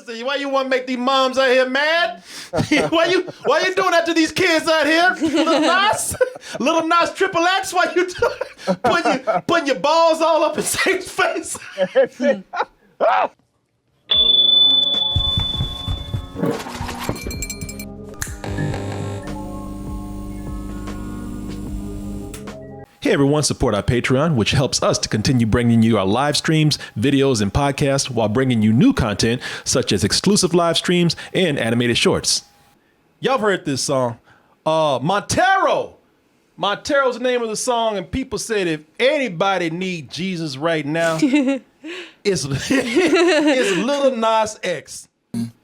Why you want to make these moms out here mad? why you doing that to these kids out here? Little Nas Triple X. Why you putting your balls all up in Satan's face? Hey everyone, support our Patreon, which helps us to continue bringing you our live streams, videos, and podcasts while bringing you new content such as exclusive live streams and animated shorts. Y'all have heard this song, Montero. Montero's the name of the song, and people said if anybody need Jesus right now, it's Lil Nas X.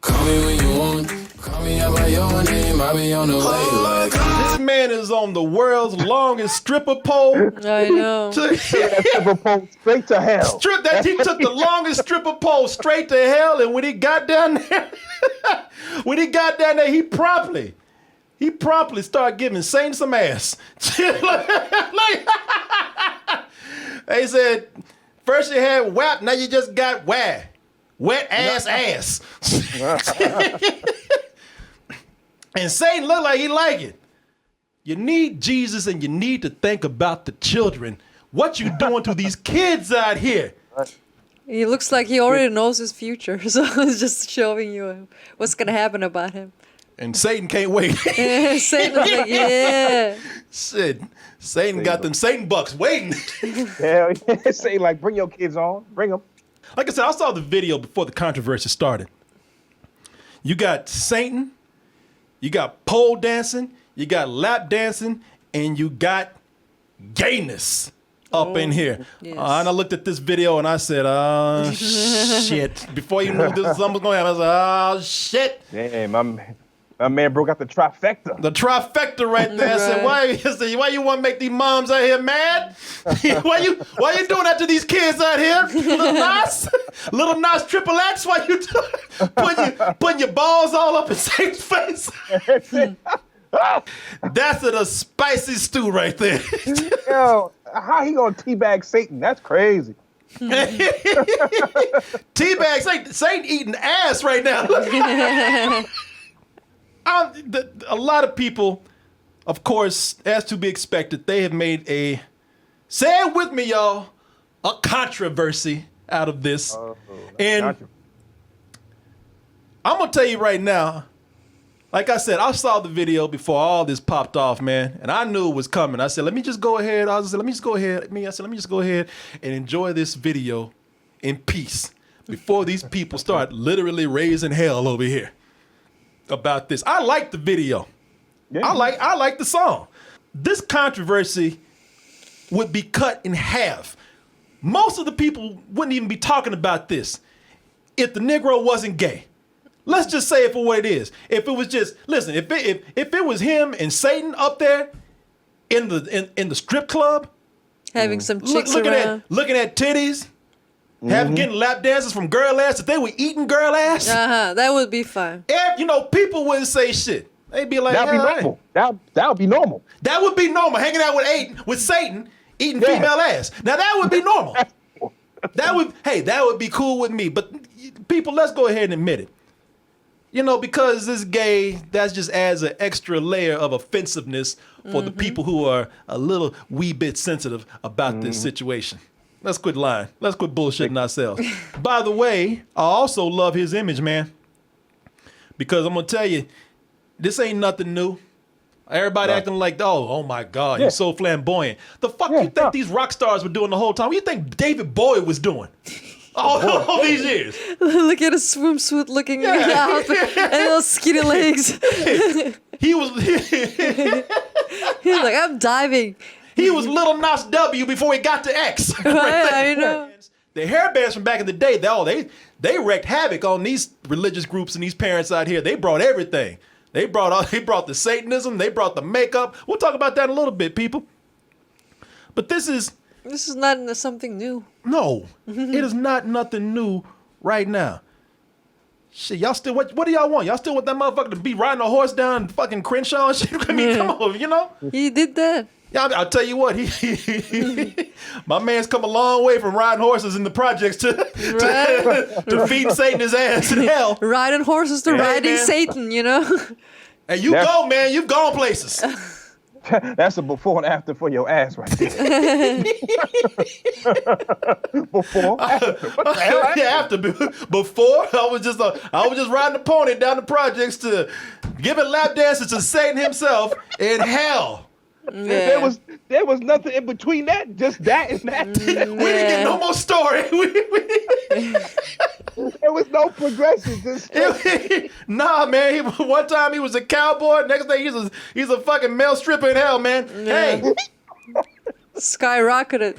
Call me when you want. Call me out by your name. I'll be on the way. This man is on the world's longest stripper pole. I know. Stripper pole straight to hell. He took the longest stripper pole straight to hell, and when he got down there, he promptly started giving Satan some ass. They said, first you had WAP, now you just got WAG. Wet ass. And Satan looked like he like it. You need Jesus and you need to think about the children. What you doing to these kids out here? He looks like he already knows his future, so he's just showing you what's going to happen about him. And Satan can't wait. Satan's like, yeah. Shit. Satan got them Satan bucks waiting. Hell yeah. Say like, bring your kids on. Bring them. Like I said, I saw the video before the controversy started. You got Satan, you got pole dancing, you got lap dancing, and you got gayness up in here. Yes. And I looked at this video and I said, oh, shit. Before you knew this something was going to happen, I said, oh, shit. Damn, my man broke out the trifecta. The trifecta right there. I said, why you want to make these moms out here mad? why you doing that to these kids out here? Little Nas Triple X. Why you putting your balls all up in Satan's face? That's a spicy stew right there. Yo, how he gonna teabag Satan? That's crazy. Teabag Satan eating ass right now. A lot of people, of course, as to be expected, they have made say it with me, y'all, a controversy out of this. And I'm going to tell you right now, like I said, I saw the video before all this popped off, man, and I knew it was coming. I said, let me just go ahead. Let me just go ahead and enjoy this video in peace before these people start literally raising hell over here about this. I like the video. Yeah. I like the song. This controversy would be cut in half. Most of the people wouldn't even be talking about this if the Negro wasn't gay. Let's just say it for what it is. If it was just, listen, if it was him and Satan up there in the strip club, having some chicks looking around, looking at titties, getting lap dances from girl ass, if they were eating girl ass, that would be fine. People wouldn't say shit. They'd be like, that'd be normal. That would be normal. That would be normal. Hanging out with Satan, eating female ass. Now that would be normal. that would be cool with me. But people, let's go ahead and admit it. Because this gay, that just adds an extra layer of offensiveness for the people who are a little wee bit sensitive about this situation. Let's quit lying. Let's quit bullshitting ourselves. By the way, I also love his image, man. Because I'm going to tell you, this ain't nothing new. Everybody acting like, oh my God, you're so flamboyant. The fuck you think these rock stars were doing the whole time? What do you think David Bowie was doing? All these years. Look at his swimsuit looking out and those skinny legs. He was He's like, I'm diving. He was Lil Nas W before he got to X. I know. The hair bands from back in the day, they wreaked havoc on these religious groups and these parents out here. They brought everything. They brought the Satanism. They brought the makeup. We'll talk about that in a little bit, people. But this is not something new. No, it is not nothing new right now. Shit, y'all still, what do y'all want? Y'all still want that motherfucker to be riding a horse down fucking Crenshaw and shit? I mean, come on, He did that. Yeah, I'll tell you what, my man's come a long way from riding horses in the projects to feeding Satan his ass in hell. Riding horses to riding man. Satan, you know? And you go, man. You've gone places. That's a before and after for your ass right there. Before, after. What the hell? Yeah, after. Before, I was just riding a pony down the projects to giving lap dances to Satan himself in hell. Yeah. There was nothing in between that, just that and that. We didn't get no more story. There was no progression. Just Nah, man. One time he was a cowboy. Next day he's a fucking male stripper in hell, man. Yeah. Hey, Skyrocketed.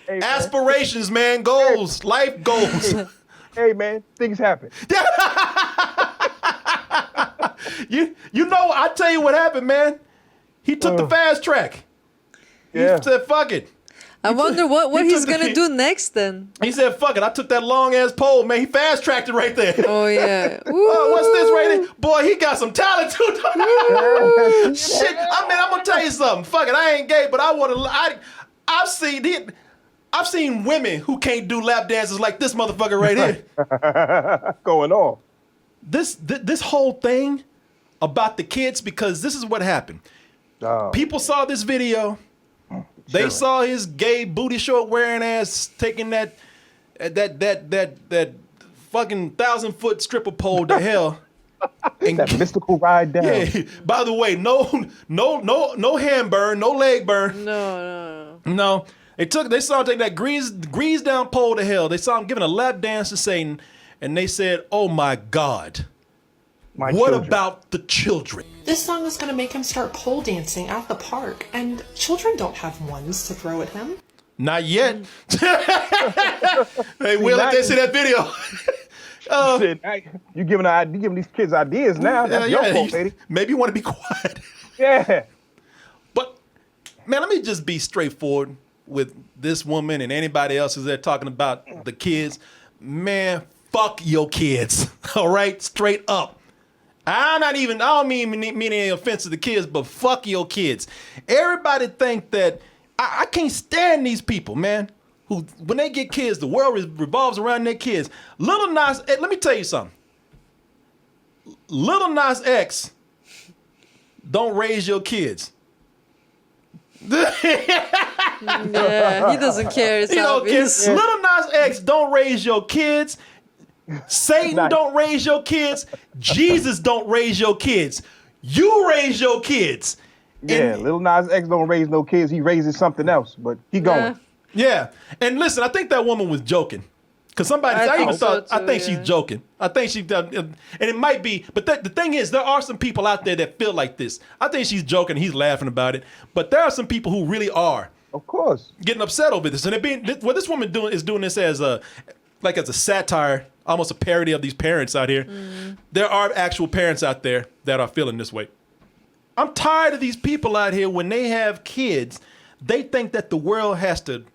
hey, man. aspirations, man. Goals, life goals. Hey man, things happen. You know, I tell you what happened, man. He took the fast track. Yeah. He said, "Fuck it." I wonder what he he's took gonna do next then. He said, "Fuck it." I took that long ass pole, man. He fast tracked it right there. Oh yeah. Oh, what's this right here? Boy, he got some talent too. Shit. I mean, I'm gonna tell you something. Fuck it. I ain't gay, but I've seen women who can't do lap dances like this motherfucker right here. Going on. This whole thing about the kids, because this is what happened. Oh, People saw this video. They Sure. saw his gay booty short wearing ass taking that fucking 1,000-foot stripper pole to hell. And that mystical ride down. yeah, by the way, no hand burn, no leg burn. No. No. They saw him take that grease down pole to hell. They saw him giving a lap dance to Satan, and they said, "Oh my God. My What children. about the children?" This song is going to make him start pole dancing at the park, and children don't have ones to throw at him. Not yet. Hey, Will, if they see that video. Shit, you giving these kids ideas now. That's your fault, lady. Maybe you want to be quiet. Yeah. But, man, let me just be straightforward with this woman and anybody else who's there talking about the kids. Man, fuck your kids. All right? Straight up. I don't mean any offense to the kids, but fuck your kids. Everybody think that I can't stand these people, man, who when they get kids, the world revolves around their kids. Lil Nas, let me tell you something. Lil Nas X don't raise your kids. Yeah, he doesn't care. It's You know, obvious. kids, Lil Nas X don't raise your kids. Satan Nice. don't raise your kids. Jesus don't raise your kids. You raise your kids. Yeah, Lil Nas X don't raise no kids. He raises something else, but keep going. Yeah. And listen, I think that woman was joking. Because I think so I too, think yeah. she's joking. I think and it might be, but the thing is, there are some people out there that feel like this. I think she's joking. He's laughing about it. But there are some people who really are Of course. getting upset over this. And what this woman is doing this as a satire, almost a parody of these parents out here. There are actual parents out there that are feeling this way. I'm tired of these people out here when they have kids, they think that the world has to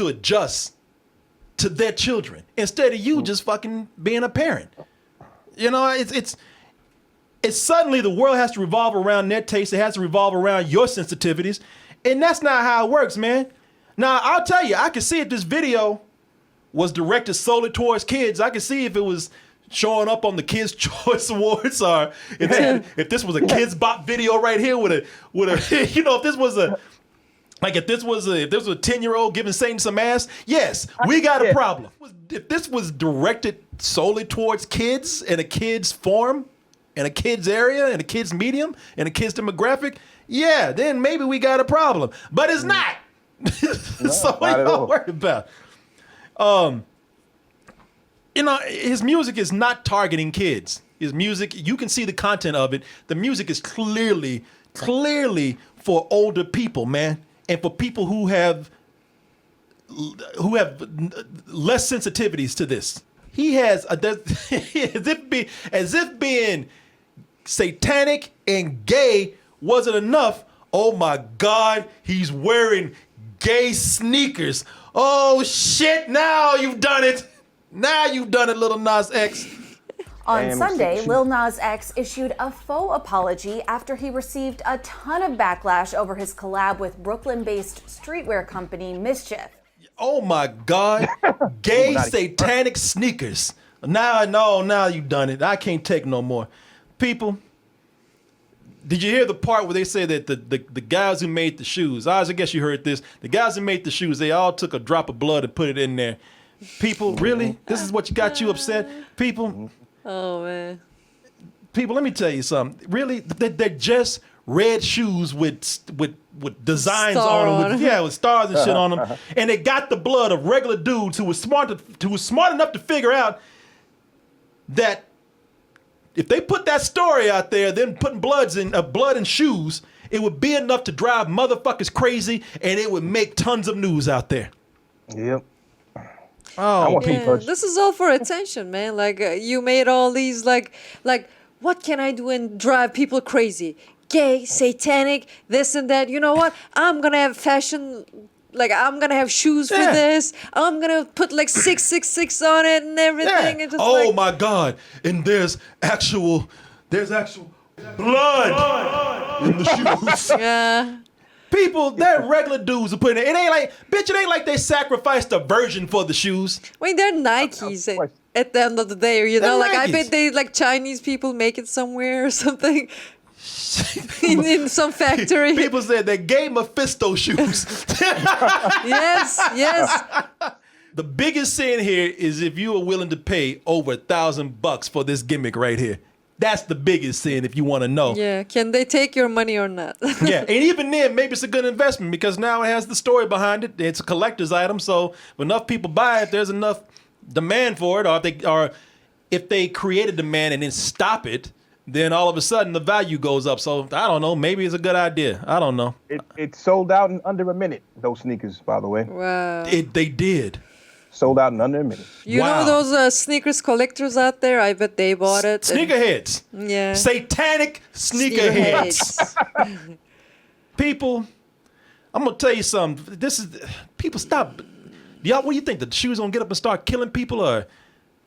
adjust to their children instead of you just fucking being a parent. You know, it's suddenly the world has to revolve around their taste. It has to revolve around your sensitivities. And that's not how it works, man. Now, I'll tell you, I can see if this video was directed solely towards kids. I could see if it was showing up on the Kids' Choice Awards, or if this was a Kids Bop video right here with a you know, if this was a 10-year-old giving Satan some ass, yes, we got a problem. If this was directed solely towards kids in a kids forum, in a kids area, in a kids medium, in a kids demographic, yeah, then maybe we got a problem. But it's not. So what at y'all all. worried about? You know, his music is not targeting kids. His music, you can see the content of it. The music is clearly for older people, man, and for people who have less sensitivities to this. He has as if being satanic and gay wasn't enough. Oh my God, he's wearing gay sneakers. Oh shit, now you've done it. Now you've done it, Lil Nas X. On Damn, Sunday, it's- Lil Nas X issued a faux apology after he received a ton of backlash over his collab with Brooklyn-based streetwear company Mischief. Oh my God. Gay satanic sneakers. Now you done it. I can't take no more. People, did you hear the part where they say that the guys who made the shoes, I guess you heard this, the guys who made the shoes, they all took a drop of blood and put it in there. People, really? This is what got you upset? People? Oh man. People, let me tell you something. Really, they're just red shoes with designs Star on on them, 'em. with stars and shit on them, and they got the blood of regular dudes who was smart enough to figure out that if they put that story out there, then putting blood in shoes, it would be enough to drive motherfuckers crazy, and it would make tons of news out there. Yep. Oh, want people. people- This is all for attention, man. Like you made all these like what can I do and drive people crazy? Gay, satanic, this and that. You know what? I'm gonna have fashion. Like I'm gonna have shoes for Yeah. this. I'm gonna put like 666 on it and everything. And just Oh like, my God! And there's actual blood in the shoes. yeah. People, they're regular dudes who put it. It ain't like, bitch. It ain't like they sacrificed a virgin for the shoes. I mean, they're Nikes at the end of the day. You They're know, like I Nikes. bet they like Chinese people make it somewhere or something in some factory. People said they gay Mephisto shoes. Yes, yes. The biggest sin here is if you are willing to pay over $1,000 for this gimmick right here. That's the biggest sin if you want to know. Yeah. Can they take your money or not? Yeah, and even then, maybe it's a good investment because now it has the story behind it. It's a collector's item, so if enough people buy it, there's enough demand for it, or if they create a demand and then stop it, then all of a sudden the value goes up. So I don't know, maybe it's a good idea. I don't know. It sold out in under a minute. Those sneakers, by the way, Wow. They did. sold out in under a minute. You Wow. know those sneakers collectors out there? I bet they bought it. and- Sneakerheads. Yeah. Satanic sneakerheads. People, I'm gonna tell you something. People stop. Y'all, what do you think? The shoes gonna get up and start killing people or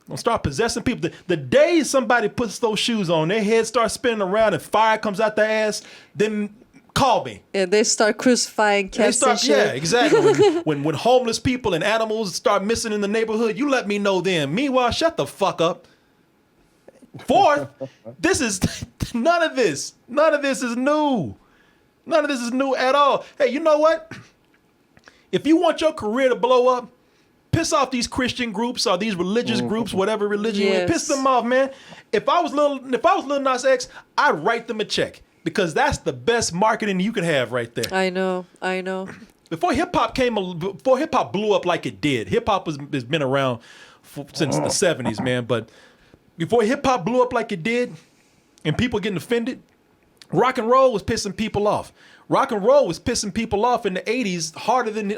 gonna start possessing people? The day somebody puts those shoes on, their head starts spinning around and fire comes out their ass, then call me. Yeah, they start crucifying They cats and start, shit. yeah, exactly. when homeless people and animals start missing in the neighborhood, you let me know then. Meanwhile, shut the fuck up. Fourth, this is none of this is new. None of this is new at all. Hey, you know what? If you want your career to blow up, piss off these Christian groups or these religious groups, whatever religion you're in. Yes. Piss them off, man. If I was Lil Nas X, I'd write them a check because that's the best marketing you can have right there. I know. Before hip hop blew up like it did. Hip hop has been around since the 70s, man. But before hip hop blew up like it did, and people getting offended, rock and roll was pissing people off. Rock and roll was pissing people off in the 80s harder than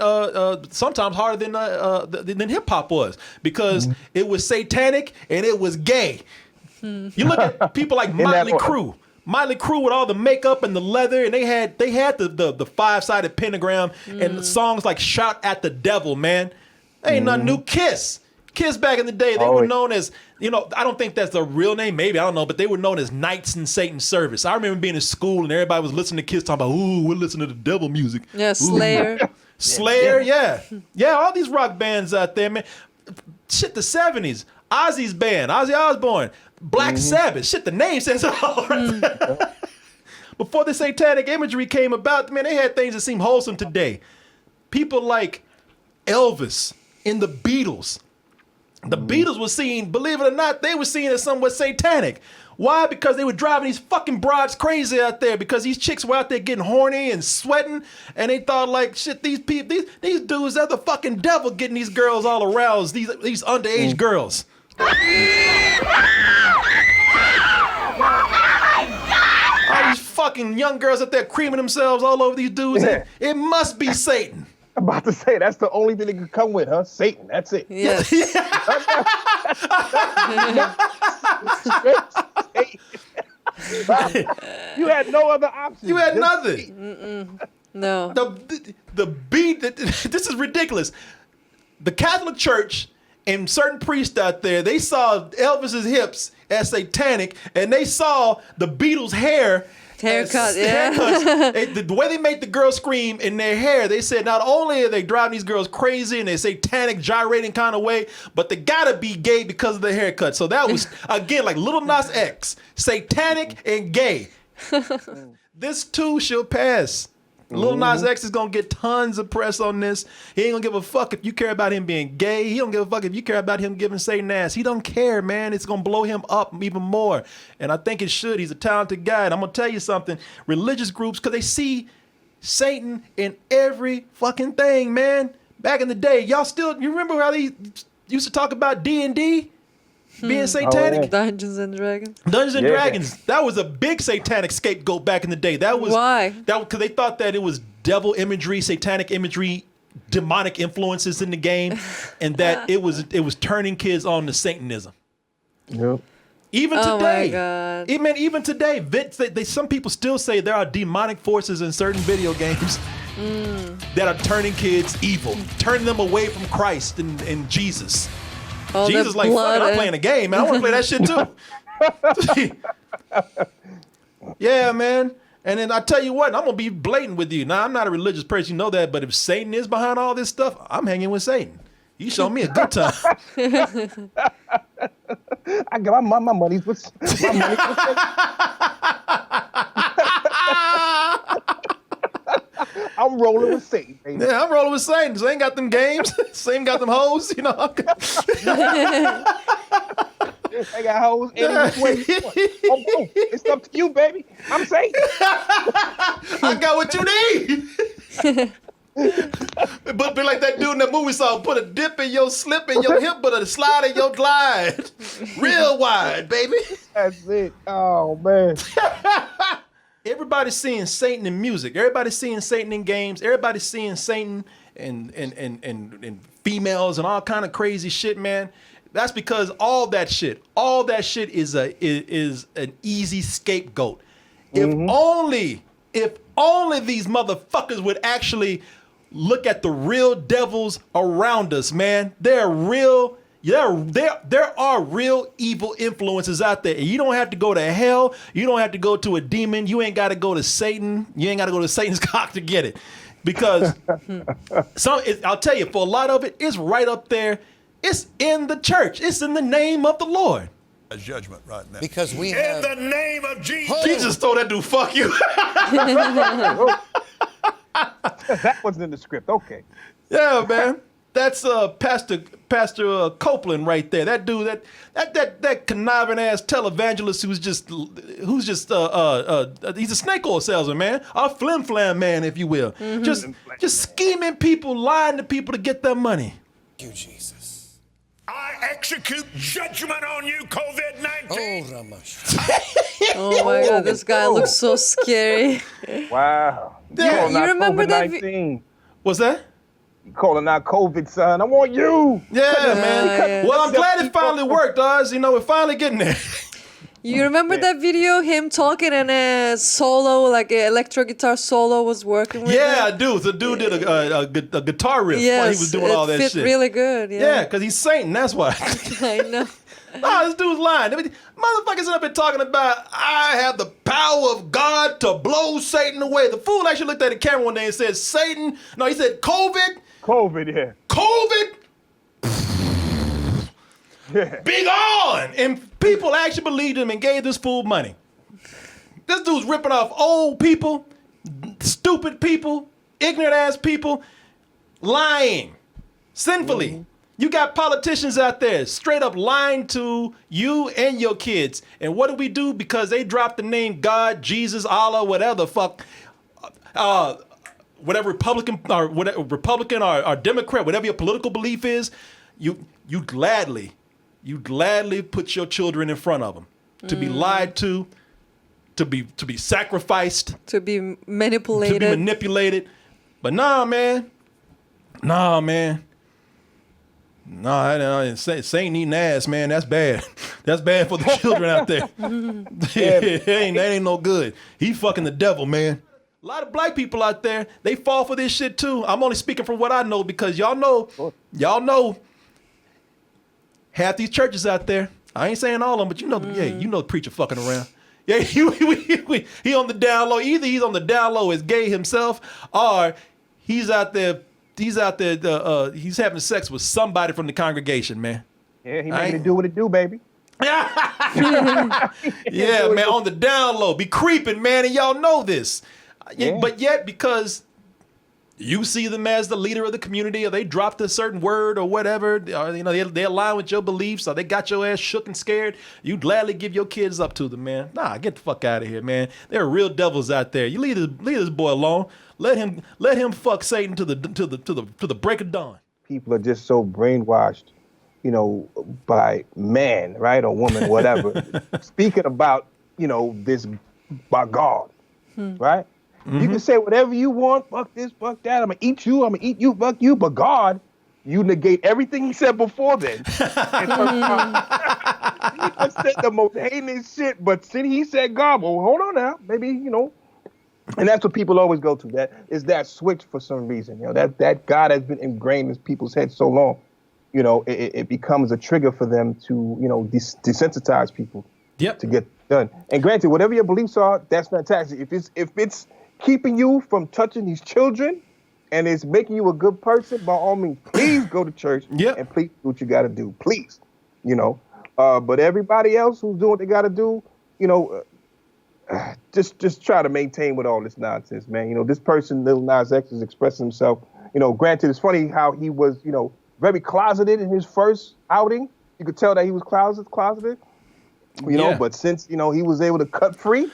sometimes harder than hip hop was because it was satanic and it was gay. You look at people like Motley Crue. Motley Crue with all the makeup and the leather, and they had the 5-sided pentagram and songs like "Shout at the Devil," man. Ain't nothing new. Kiss back in the day, they were known as, I don't think that's the real name, maybe, I don't know, but they were known as Knights in Satan's Service. I remember being in school and everybody was listening to Kiss talking about, ooh, we're listening to the devil music. Yeah, Slayer. Slayer, yeah. Yeah, all these rock bands out there, man. Shit, the 70s. Ozzy's band, Ozzy Osbourne, Black Sabbath. Shit, the name says it all right there. Before the satanic imagery came about, man, they had things that seem wholesome today. People like Elvis and the Beatles. The Beatles were seen, believe it or not, they were seen as somewhat satanic. Why? Because they were driving these fucking broads crazy out there because these chicks were out there getting horny and sweating and they thought like, shit, these people, these dudes, they're the fucking devil getting these girls all aroused, these underage girls. All these fucking young girls out there creaming themselves all over these dudes. It must be Satan. I'm about to say that's the only thing that can come with, huh? Satan. That's it. Yes. You had no other option. You had nothing. No. The beat. This is ridiculous. The Catholic Church and certain priests out there, they saw Elvis's hips as satanic, and they saw the Beatles' hair. Haircut, yeah. Haircuts. The way they make the girls scream in their hair, they said not only are they driving these girls crazy in a satanic, gyrating kind of way, but they gotta be gay because of the haircut. So that was, again, like Lil Nas X, satanic and gay. This too shall pass. Lil Nas X is gonna get tons of press on this. He ain't gonna give a fuck if you care about him being gay. He don't give a fuck if you care about him giving Satan ass. He don't care, man. It's gonna blow him up even more. And I think it should. He's a talented guy. And I'm gonna tell you something. Religious groups, because they see Satan in every fucking thing, man. Back in the day, you remember how they used to talk about D&D? Being satanic? Oh, yeah. Dungeons and Dragons. Dungeons and Dragons. That was a big satanic scapegoat back in the day. That was Why? Because they thought that it was devil imagery, satanic imagery, demonic influences in the game, and that it was turning kids on to Satanism. Yep. Even Oh today, my God. even today, some people still say there are demonic forces in certain video games that are turning kids evil, turning them away from Christ and Jesus. All the Jesus, like, fuck blood it, I'm and- playing a game, man. I want to play that shit too. Yeah, man. And then I tell you what, I'm gonna be blatant with you. Now, I'm not a religious person, you know that, but if Satan is behind all this stuff, I'm hanging with Satan. You show me a good time. I got my money's with Satan. I'm rolling with Satan, baby. Yeah, I'm rolling with Satan. Satan got them games. Satan got them hoes, you know. I got hoes any which way you want. Oh, it's up to you, baby. I'm Satan. I got what you need. But be like that dude in that movie song, put a dip in your slip in your hip, but a slide in your glide. Real wide, baby. That's it. Oh, man. Everybody's seeing Satan in music. Everybody's seeing Satan in games. Everybody's seeing Satan and females and all kind of crazy shit, man. That's because all that shit is an easy scapegoat. If only these motherfuckers would actually look at the real devils around us, man. There are real evil influences out there. And you don't have to go to hell. You don't have to go to a demon. You ain't got to go to Satan. You ain't got to go to Satan's cock to get it. Because I'll tell you, for a lot of it, it's right up there. It's in the church. It's in the name of the Lord. Judgment right now. Because we have... In the name of Jesus. Jesus told that dude, fuck you. That wasn't in the script. Okay. Yeah, man. That's Pastor Copeland right there. That dude, that conniving ass televangelist who's just he's a snake oil salesman, man. A flim flam man, if you will. Just scheming people, lying to people to get their money. you, Jesus. I execute judgment on you, COVID-19. Oh, Ramash. Oh my God, this guy looks so scary. Wow. Yeah, you remember that COVID-19. What's that? You calling out COVID, son. I want you. Yeah, man. yeah. Well, I'm glad it finally worked, Oz. You know, we're finally getting there. You remember that video, him talking and a solo, like an electro guitar solo was working with Yeah, I him? do. The dude did a guitar riff Yes, while he was doing all that it fit shit. really good. Yeah, because he's Satan, that's why. I know. Nah, this dude's lying. I mean, motherfuckers up here talking about, I have the power of God to blow Satan away. The fool actually looked at the camera one day and said, Satan, no, he said, COVID, Yeah. COVID, big on. And people actually believed him and gave this fool money. This dude's ripping off old people, stupid people, ignorant ass people, lying, sinfully. You got politicians out there straight up lying to you and your kids. And what do we do? Because they dropped the name God, Jesus, Allah, whatever the fuck, whatever Republican or Democrat, whatever your political belief is, you gladly put your children in front of them to be lied to be sacrificed, To be manipulated. But nah, man. Nah, Satan eating ass, man. That's bad. That's bad for the children out there. that ain't no good. He fucking the devil, man. A lot of black people out there, they fall for this shit too. I'm only speaking from what I know because y'all know, half these churches out there, I ain't saying all of them, but you know, you know the preacher fucking around. Yeah, he on the down low. Either he's on the down low as gay himself, or he's out there he's having sex with somebody from the congregation, man. Yeah, he making it do what it do, baby. Yeah, man, on the down low. Be creeping, man, and y'all know this. Yeah. But yet, because you see them as the leader of the community, or they dropped a certain word or whatever, or they align with your beliefs, or they got your ass shook and scared, you gladly give your kids up to them, man. Nah, get the fuck out of here, man. There are real devils out there. You leave this boy alone. Let him fuck Satan to the break of dawn. People are just so brainwashed, by man, right, or woman, whatever, speaking about, this by God, right? You can say whatever you want, fuck this, fuck that, I'm gonna eat you, fuck you, but God, you negate everything he said before then. He said the most heinous shit, but he said God, well, hold on now, maybe, and that's what people always go to, that is that switch for some reason, that God has been ingrained in people's heads so long, it becomes a trigger for them to, desensitize people to get done. And granted, whatever your beliefs are, that's fantastic. If it's keeping you from touching these children and it's making you a good person, by all means, please go to church and please do what you got to do. Please, but everybody else who's doing what they got to do, just try to maintain with all this nonsense, man. This person, Lil Nas X, is expressing himself. Granted, it's funny how he was, very closeted in his first outing. You could tell that he was closeted. But since he was able to cut free,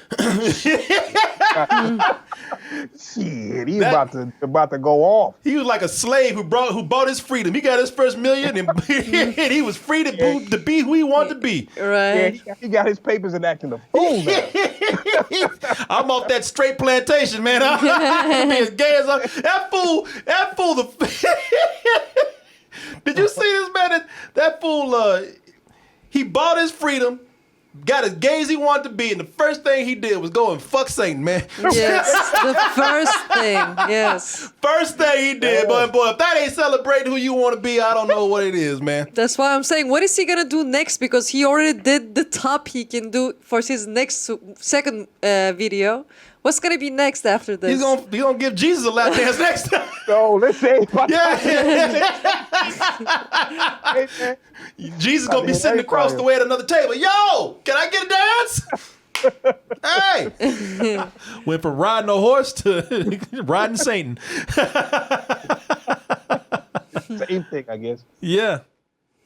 shit, he's about to go off. He was like a slave who bought his freedom. He got his first million, and he was free to be who he wanted to be. Right. Yeah, he got his papers and acting a fool now. I'm off that straight plantation, man. I'm as gay as that fool. Did you see this, man? That fool. He bought his freedom. Got as gay as he wanted to be, and the first thing he did was go and fuck Satan, man. Yes, the first thing. Yes. First thing he did, boy, if that ain't celebrating who you want to be, I don't know what it is, man. That's why I'm saying, what is he gonna do next? Because he already did the top he can do for his second video. What's gonna be next after this? He's gonna give Jesus a lap dance next time. No, let's say. Jesus gonna be sitting across the way at another table. Yo, can I get a dance? Hey, went from riding a horse to riding Satan. Same thing, I guess. Yeah.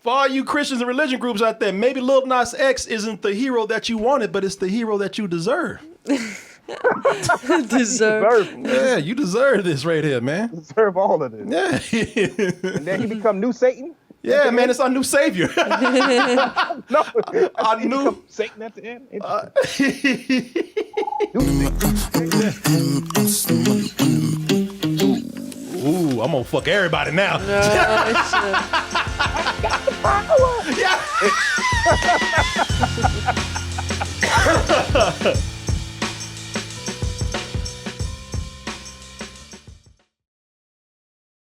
For all you Christians and religion groups out there, maybe Lil Nas X isn't the hero that you wanted, but it's the hero that you deserve. Deserve. Yeah, you deserve this right here, man. Deserve all of this. Yeah. And then he become new Satan? Yeah, man, it's our new savior. No, Our new Satan at the end. Ooh, I'm gonna fuck everybody now. No, Yeah.